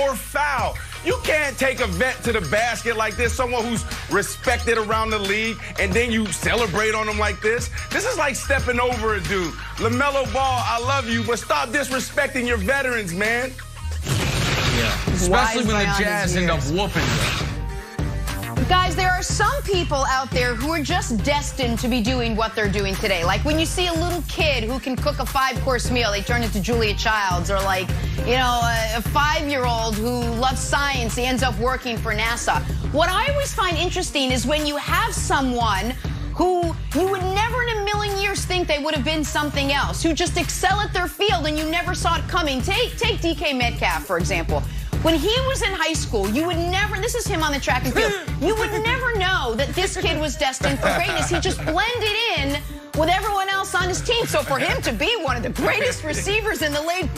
or foul. You can't take a vet to the basket like this, someone who's respected around the league, and then you celebrate on them like this. This is like stepping over a dude. LaMelo Ball, I love you, but stop disrespecting your veterans, man. Yeah, especially when the Jazz end up whooping them. Guys, there are some people out there who are just destined to be doing what they're doing today. Like when you see a little kid who can cook a 5-course meal, they turn into Julia Childs. Or like, you know, a 5-year-old who loves science, he ends up working for NASA. What I always find interesting is when you have someone who you would never in a million years think they would have been something else, who just excel at their field and you never saw it coming. Take DK Metcalf, for example. When he was in high school, you would never, this is him on the track and field, you would never know that this kid was destined for greatness. He just blended in with everyone else on his team. So for him to be one of the greatest receivers in the league,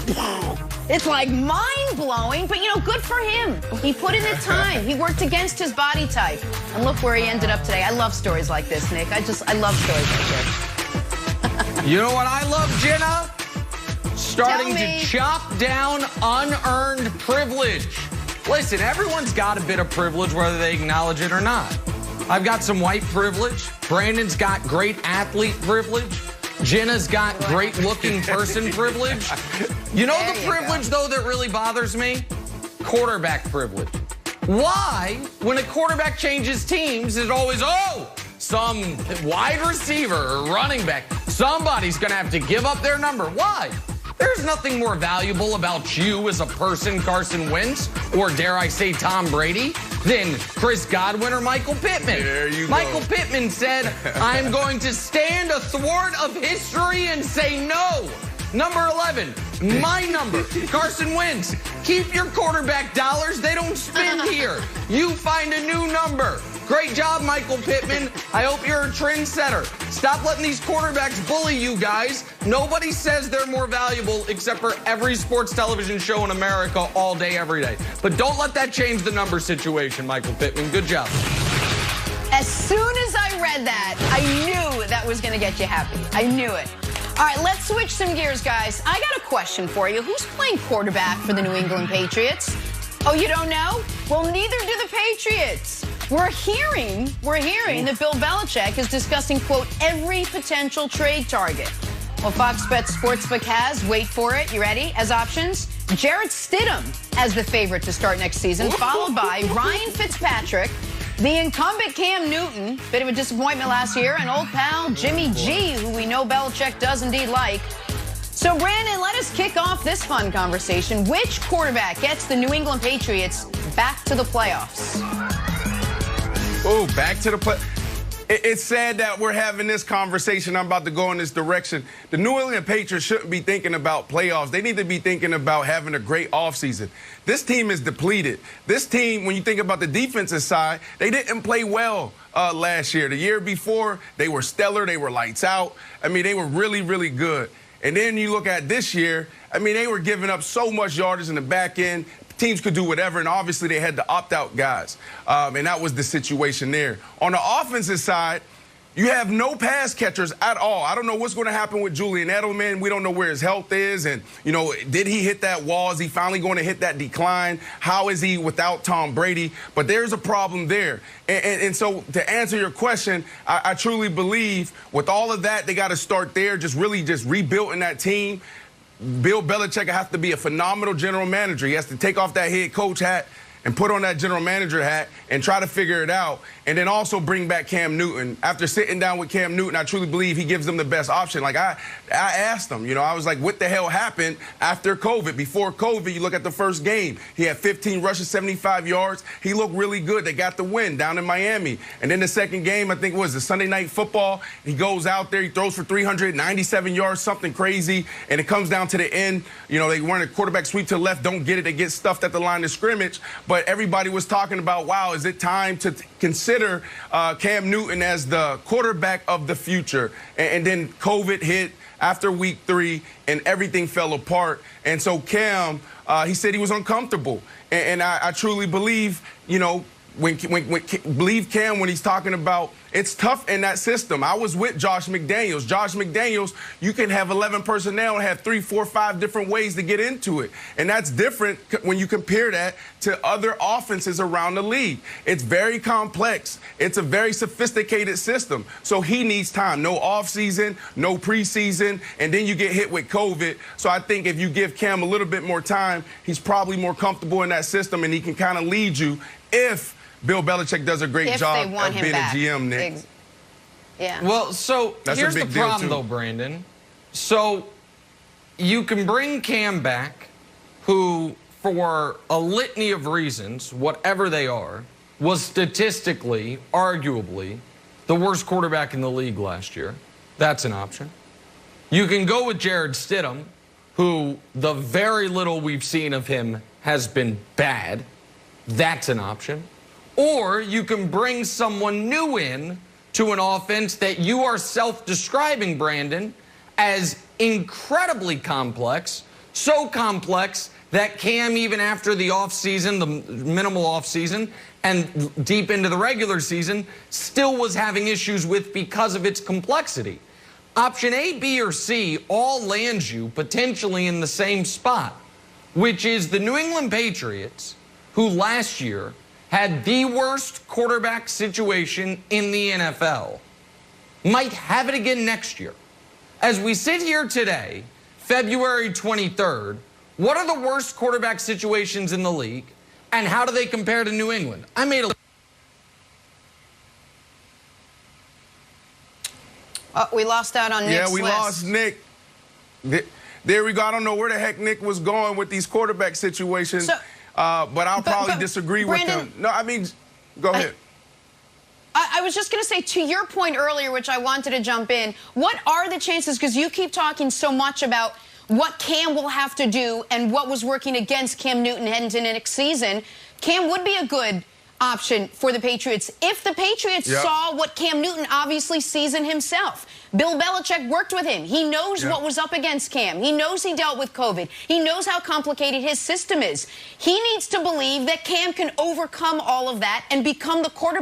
it's like mind-blowing, but you know, good for him. He put in the time. He worked against his body type. And look where he ended up today. I love stories like this, Nick. I love stories like this. You know what I love, Jenna? Starting to chop down unearned privilege. Listen, everyone's got a bit of privilege, whether they acknowledge it or not. I've got some white privilege. Brandon's got great athlete privilege. Jenna's got great looking person privilege. You know the privilege, though, that really bothers me? Quarterback privilege. Why, when a quarterback changes teams, is it always, oh, some wide receiver or running back, somebody's going to have to give up their number. Why? There's nothing more valuable about you as a person, Carson Wentz, or dare I say Tom Brady, than Chris Godwin or Michael Pittman. There you go. Michael Pittman said, I'm going to stand athwart of history and say no. Number 11, my number, Carson Wentz. Keep your quarterback dollars. They don't spend here. You find a new number. Great job, Michael Pittman. I hope you're a trendsetter. Stop letting these quarterbacks bully you guys. Nobody says they're more valuable except for every sports television show in America all day, every day. But don't let that change the number situation, Michael Pittman. Good job. As soon as I read that, I knew that was going to get you happy. I knew it. All right, let's switch some gears, guys. I got a question for you. Who's playing quarterback for the New England Patriots? Oh, you don't know? Well, neither do the Patriots. We're hearing that Bill Belichick is discussing, quote, every potential trade target. Well, Fox Bet Sportsbook has, wait for it, you ready, as options, Jarrett Stidham as the favorite to start next season, followed by Ryan Fitzpatrick, the incumbent Cam Newton, bit of a disappointment last year, and old pal Jimmy G, who we know Belichick does indeed like. So, Brandon, let us kick off this fun conversation. Which quarterback gets the New England Patriots back to the playoffs? Oh, back to the play. It's sad that we're having this conversation. I'm about to go in this direction. The New England Patriots shouldn't be thinking about playoffs. They need to be thinking about having a great offseason. This team is depleted. This team, when you think about the defensive side, they didn't play well last year. The year before, they were stellar. They were lights out. I mean, they were really, really good. And then you look at this year, I mean, they were giving up so much yardage in the back end. Teams could do whatever, and obviously they had the opt-out guys, and that was the situation there. On the offensive side, you have no pass catchers at all. I don't know what's going to happen with Julian Edelman. We don't know where his health is, and, you know, did he hit that wall? Is he finally going to hit that decline? How is he without Tom Brady? But there's a problem there. And so to answer your question, I truly believe with all of that, they got to start there, just rebuilding that team. Bill Belichick has to be a phenomenal general manager. He has to take off that head coach hat and put on that general manager hat and try to figure it out, and then also bring back Cam Newton. After sitting down with Cam Newton, I truly believe he gives them the best option. Like, I asked him, you know, I was like, what the hell happened after COVID? Before COVID, you look at the first game. He had 15 rushes, 75 yards. He looked really good. They got the win down in Miami. And then the second game, I think it was the Sunday Night Football. He goes out there, he throws for 397 yards, something crazy, and it comes down to the end. You know, they run a quarterback sweep to the left, don't get it. They get stuffed at the line of scrimmage. But everybody was talking about, wow, is it time to consider Cam Newton as the quarterback of the future? And then COVID hit after week 3, and everything fell apart. And so Cam, he said he was uncomfortable. And I truly believe, you know, believe Cam when he's talking about it's tough in that system. I was with Josh McDaniels. Josh McDaniels, you can have 11 personnel and have 3, 4, 5 different ways to get into it. And that's different when you compare that to other offenses around the league. It's very complex. It's a very sophisticated system. So he needs time. No offseason, no preseason, and then you get hit with COVID. So I think if you give Cam a little bit more time, he's probably more comfortable in that system and he can kind of lead you if Bill Belichick does a great job of being a GM, Nick. Yeah. Well, so here's the problem, though, Brandon. So you can bring Cam back, who, for a litany of reasons, whatever they are, was statistically, arguably, the worst quarterback in the league last year. That's an option. You can go with Jarrett Stidham, who the very little we've seen of him has been bad. That's an option. Or you can bring someone new in to an offense that you are self-describing, Brandon, as incredibly complex, so complex that Cam, even after the offseason, the minimal offseason, and deep into the regular season, still was having issues with because of its complexity. Option A, B, or C all lands you potentially in the same spot, which is the New England Patriots, who last year had the worst quarterback situation in the NFL, might have it again next year. As we sit here today, February 23rd, what are the worst quarterback situations in the league, and how do they compare to New England? I made a... we lost out on Nick's Yeah, we lost Nick. There we go. I don't know where the heck Nick was going with these quarterback situations. So, but I'll probably disagree Brandon, with him. No, I mean, go ahead. I was just going to say, to your point earlier, which I wanted to jump in, what are the chances, because you keep talking so much about what Cam will have to do and what was working against Cam Newton heading into next season, Cam would be a good option for the Patriots if the Patriots saw what Cam Newton obviously sees in himself. Bill Belichick worked with him. He knows what was up against Cam. He knows he dealt with COVID. He knows how complicated his system is. He needs to believe that Cam can overcome all of that and become the quarterback